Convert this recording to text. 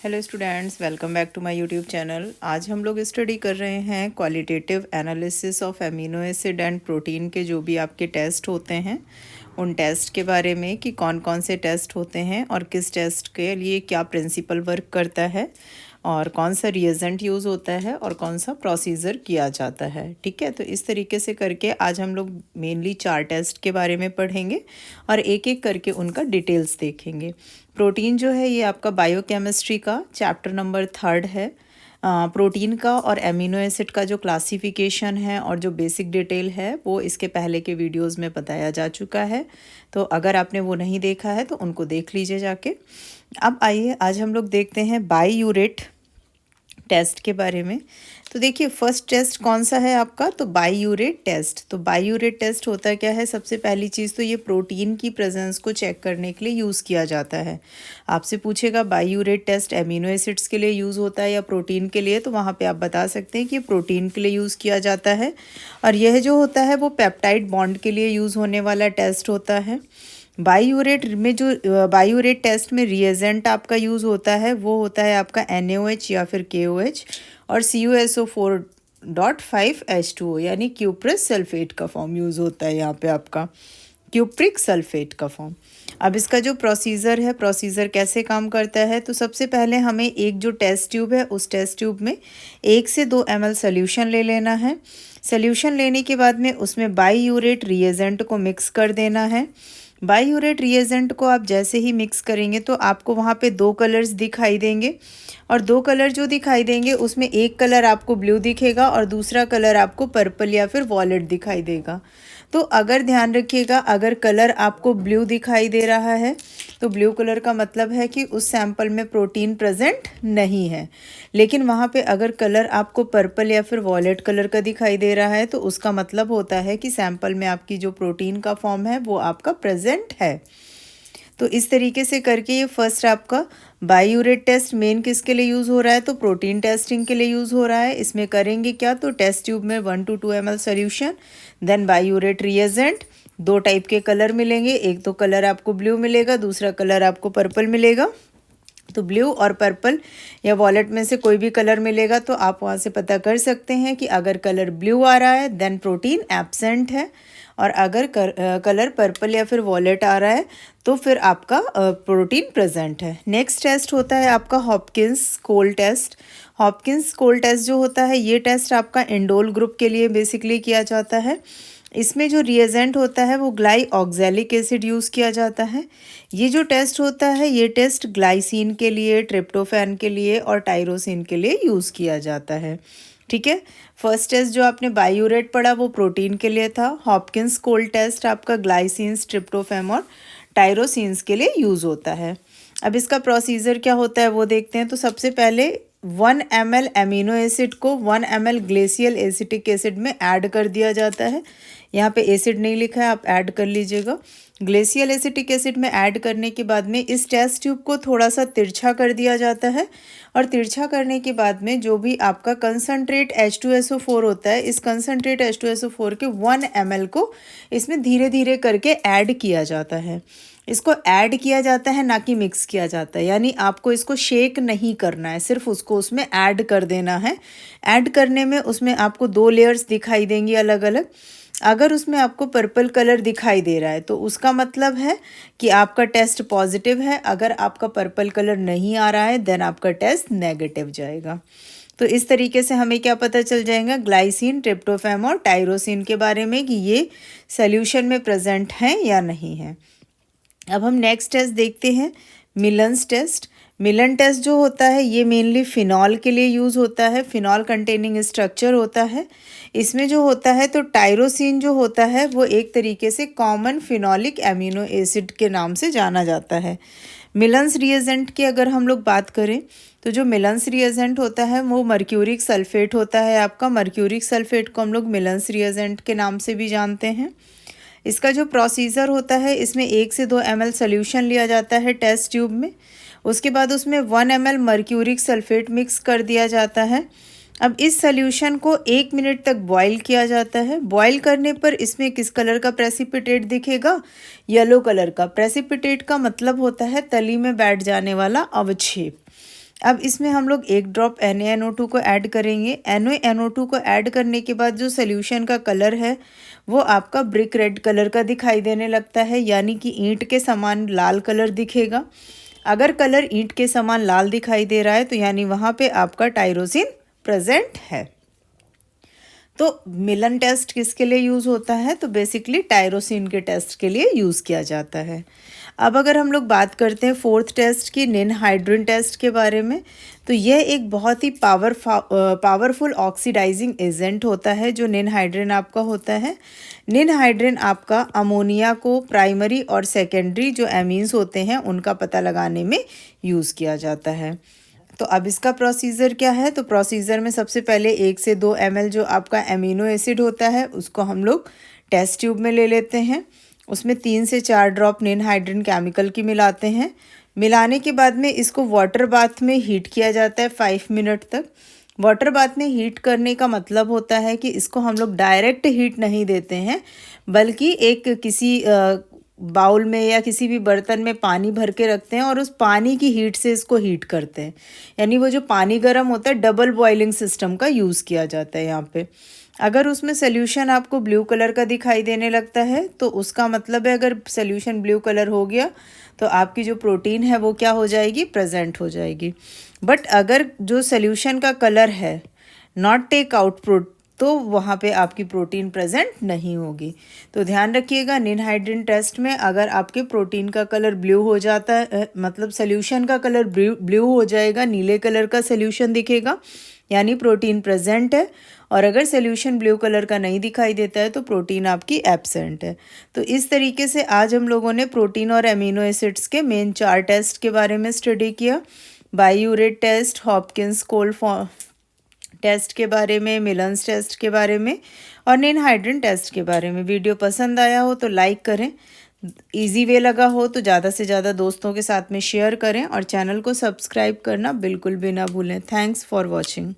Hello students, welcome back to my YouTube channel. आज हम लोग स्टडी कर रहे हैं qualitative analysis of amino acid and protein के जो भी आपके टेस्ट होते हैं उन टेस्ट के बारे में कि कौन कौन से टेस्ट होते हैं और किस टेस्ट के लिए क्या प्रिंसिपल वर्क करता है और कौन सा रिएजेंट यूज़ होता है और कौन सा प्रोसीजर किया जाता है। ठीक है, तो इस तरीके से करके आज हम लोग मेनली 4 टेस्ट के बारे में पढ़ेंगे और एक एक करके उनका डिटेल्स देखेंगे। प्रोटीन जो है ये आपका बायोकेमिस्ट्री का चैप्टर नंबर 3 है। प्रोटीन का और एमिनो एसिड का जो क्लासिफिकेशन है और जो बेसिक डिटेल है वो इसके पहले के वीडियोस में बताया जा चुका है, तो अगर आपने वो नहीं देखा है तो उनको देख लीजिए जाके। अब आइए आज हम लोग देखते हैं बाईयूरेट टेस्ट के बारे में। तो देखिए फर्स्ट टेस्ट कौन सा है आपका, तो बाईयूरेट टेस्ट। तो बाईयूरेट टेस्ट होता क्या है, सबसे पहली चीज़ तो ये प्रोटीन की प्रेजेंस को चेक करने के लिए यूज़ किया जाता है। आपसे पूछेगा बाईयूरेट टेस्ट एमिनो एसिड्स के लिए यूज़ होता है या प्रोटीन के लिए, तो वहाँ पे आप बता सकते हैं कि प्रोटीन के लिए यूज़ किया जाता है। और यह जो होता है वो पेप्टाइड बॉन्ड के लिए यूज़ होने वाला टेस्ट होता है। बाईयूरेट टेस्ट में रिएजेंट आपका यूज़ होता है वो होता है आपका NaOH या फिर KOH और CuSO4.5H2O यानी क्यूप्रस सल्फेट का फॉर्म यूज़ होता है यहाँ पे आपका क्यूप्रिक सल्फेट का फॉर्म। अब इसका जो प्रोसीजर है, प्रोसीजर कैसे काम करता है, तो सबसे पहले हमें एक जो टेस्ट ट्यूब है उस टेस्ट ट्यूब में 1 से 2 ml सोल्यूशन ले लेना है। सोल्यूशन लेने के बाद में उसमें बाईयूरेट रिएजेंट को मिक्स कर देना है। बाईयूरेट रिएजेंट को आप जैसे ही मिक्स करेंगे तो आपको वहाँ पे 2 कलर्स दिखाई देंगे और 2 कलर जो दिखाई देंगे उसमें एक कलर आपको ब्लू दिखेगा और दूसरा कलर आपको पर्पल या फिर वॉयलेट दिखाई देगा। तो अगर ध्यान रखिएगा, अगर कलर आपको ब्लू दिखाई दे रहा है तो ब्लू कलर का मतलब है कि उस सैंपल में प्रोटीन प्रेजेंट नहीं है। लेकिन वहाँ पे अगर कलर आपको पर्पल या फिर वॉयलेट कलर का दिखाई दे रहा है तो उसका मतलब होता है कि सैंपल में आपकी जो प्रोटीन का फॉर्म है वो आपका प्रेजेंट है। तो इस तरीके से करके ये फर्स्ट आपका बाईयूरेट टेस्ट मेन किसके लिए यूज़ हो रहा है, तो प्रोटीन टेस्टिंग के लिए यूज़ हो रहा है। इसमें करेंगे क्या, तो टेस्ट ट्यूब में 1 to 2 ml solution, then biuret reagent. 2 type के कलर मिलेंगे, एक तो कलर आपको ब्लू मिलेगा, दूसरा कलर आपको पर्पल मिलेगा। तो ब्लू और पर्पल या वॉलेट में से कोई भी कलर मिलेगा तो आप वहाँ से पता कर सकते हैं कि अगर कलर ब्लू आ रहा है देन प्रोटीन एब्सेंट है और अगर कलर पर्पल या फिर वॉलेट आ रहा है तो फिर आपका प्रोटीन प्रेजेंट है। नेक्स्ट टेस्ट होता है आपका हॉपकिंस कोल टेस्ट। हॉपकिंस कोल टेस्ट जो होता है ये टेस्ट आपका इंडोल ग्रुप के लिए बेसिकली किया जाता है। इसमें जो रिएजेंट होता है वो ग्लाइऑक्सैलिक एसिड यूज़ किया जाता है। ये जो टेस्ट होता है ये टेस्ट ग्लाइसिन के लिए, ट्रिप्टोफैन के लिए और टायरोसिन के लिए यूज़ किया जाता है। ठीक है, फर्स्ट टेस्ट जो आपने बाईयूरेट पढ़ा वो प्रोटीन के लिए था। हॉपकिंस कोल टेस्ट आपका ग्लाइसिन्स, ट्रिप्टोफैन और टायरोसिन्स के लिए यूज़ होता है। अब इसका प्रोसीजर क्या होता है वो देखते हैं। तो सबसे पहले 1 ml एमिनो एसिड को 1 ml ग्लेशियल एसिटिक एसिड में ऐड कर दिया जाता है। यहाँ पे एसिड नहीं लिखा है, आप ऐड कर लीजिएगा। ग्लेशियल एसिटिक एसिड में ऐड करने के बाद में इस टेस्ट ट्यूब को थोड़ा सा तिरछा कर दिया जाता है और तिरछा करने के बाद में जो भी आपका कंसनट्रेट H2SO4 होता है, इस कंसनट्रेट H2SO4 के 1 ml को इसमें धीरे धीरे करके ऐड किया जाता है। इसको ऐड किया जाता है ना कि मिक्स किया जाता है, यानी आपको इसको शेक नहीं करना है, सिर्फ उसको उसमें ऐड कर देना है। ऐड करने में उसमें आपको 2 लेयर्स दिखाई देंगी अलग अलग। अगर उसमें आपको पर्पल कलर दिखाई दे रहा है तो उसका मतलब है कि आपका टेस्ट पॉजिटिव है। अगर आपका पर्पल कलर नहीं आ रहा है देन आपका टेस्ट नेगेटिव जाएगा। तो इस तरीके से हमें क्या पता चल जाएगा ग्लाइसिन, ट्रिप्टोफैन और टायरोसिन के बारे में कि ये सोल्यूशन में प्रेजेंट हैं या नहीं है। अब हम नेक्स्ट टेस्ट देखते हैं, मिलन्स टेस्ट। मिलन टेस्ट जो होता है ये मेनली फिनॉल के लिए यूज़ होता है। फिनॉल कंटेनिंग स्ट्रक्चर होता है। इसमें जो होता है तो टायरोसिन जो होता है वो एक तरीके से कॉमन फिनॉलिक एमिनो एसिड के नाम से जाना जाता है। मिलन्स रिएजेंट की अगर हम लोग बात करें तो जो मिलन्स रिएजेंट होता है वो मर्क्यूरिक सल्फेट होता है आपका। मर्क्यूरिक सल्फेट को हम लोग मिलन्स रिएजेंट के नाम से भी जानते हैं। इसका जो प्रोसीजर होता है इसमें 1 से 2 ml सोल्यूशन लिया जाता है टेस्ट ट्यूब में। उसके बाद उसमें 1 ml मर्क्यूरिक सल्फेट मिक्स कर दिया जाता है। अब इस सोल्यूशन को 1 मिनट तक बॉईल किया जाता है। बॉईल करने पर इसमें किस कलर का प्रेसिपिटेट दिखेगा, येलो कलर का। प्रेसिपिटेट का मतलब होता है तली में बैठ जाने वाला अवक्षेप। अब इसमें हम लोग 1 ड्रॉप NaNO2 को ऐड करेंगे। NaNO2 को ऐड करने के बाद जो सोल्यूशन का कलर है वो आपका ब्रिक रेड कलर का दिखाई देने लगता है, यानी कि ईंट के समान लाल कलर दिखेगा। अगर कलर ईंट के समान लाल दिखाई दे रहा है तो यानी वहाँ पे आपका टायरोसिन प्रेजेंट है। तो मिलन टेस्ट किसके लिए यूज़ होता है? तो बेसिकली टायरोसिन के टेस्ट के लिए यूज़ किया जाता है। अब अगर हम लोग बात करते हैं फोर्थ टेस्ट की, निनहाइड्रिन टेस्ट के बारे में, तो यह एक बहुत ही पावरफुल ऑक्सीडाइजिंग एजेंट होता है जो निनहाइड्रिन आपका होता है। निनहाइड्रिन आपका अमोनिया को प्राइमरी और सेकेंडरी जो एमीन्स होते हैं उनका पता लगाने में यूज़ किया जाता है। तो अब इसका प्रोसीजर क्या है? तो प्रोसीजर में सबसे पहले 1 से 2 ml जो आपका एमिनो एसिड होता है उसको हम लोग टेस्ट ट्यूब में ले लेते हैं। उसमें 3 से 4 ड्रॉप निनहाइड्रिन केमिकल की मिलाते हैं। मिलाने के बाद में इसको वाटर बाथ में हीट किया जाता है 5 मिनट तक। वाटर बाथ में हीट करने का मतलब होता है कि इसको हम लोग डायरेक्ट हीट नहीं देते हैं, बल्कि एक किसी बाउल में या किसी भी बर्तन में पानी भर के रखते हैं और उस पानी की हीट से इसको हीट करते हैं। यानी वो जो पानी गर्म होता है, डबल बॉइलिंग सिस्टम का यूज़ किया जाता है यहाँ पे। अगर उसमें सोल्यूशन आपको ब्लू कलर का दिखाई देने लगता है तो उसका मतलब है अगर सोल्यूशन ब्लू कलर हो गया तो आपकी जो प्रोटीन है वो क्या हो जाएगी? प्रेजेंट हो जाएगी। बट अगर जो सोल्यूशन का कलर है नॉट टेक आउट तो वहाँ पे आपकी प्रोटीन प्रेजेंट नहीं होगी। तो ध्यान रखिएगा, निनहाइड्रिन टेस्ट में अगर आपके प्रोटीन का कलर ब्लू हो जाता है, मतलब सोल्यूशन का कलर ब्लू हो जाएगा, नीले कलर का सोल्यूशन दिखेगा, यानी प्रोटीन प्रेजेंट है। और अगर सोल्यूशन ब्लू कलर का नहीं दिखाई देता है तो प्रोटीन आपकी एब्सेंट है। तो इस तरीके से आज हम लोगों ने प्रोटीन और एमिनो एसिड्स के मेन 4 टेस्ट के बारे में स्टडी किया। बाईयूरेट टेस्ट, हॉपकिंस कोल्ड टेस्ट के बारे में, मिलन्स टेस्ट के बारे में और निनहाइड्रिन टेस्ट के बारे में। वीडियो पसंद आया हो तो लाइक करें, इजी वे लगा हो तो ज़्यादा से ज़्यादा दोस्तों के साथ में शेयर करें और चैनल को सब्सक्राइब करना बिल्कुल भी ना भूलें। Thanks for watching.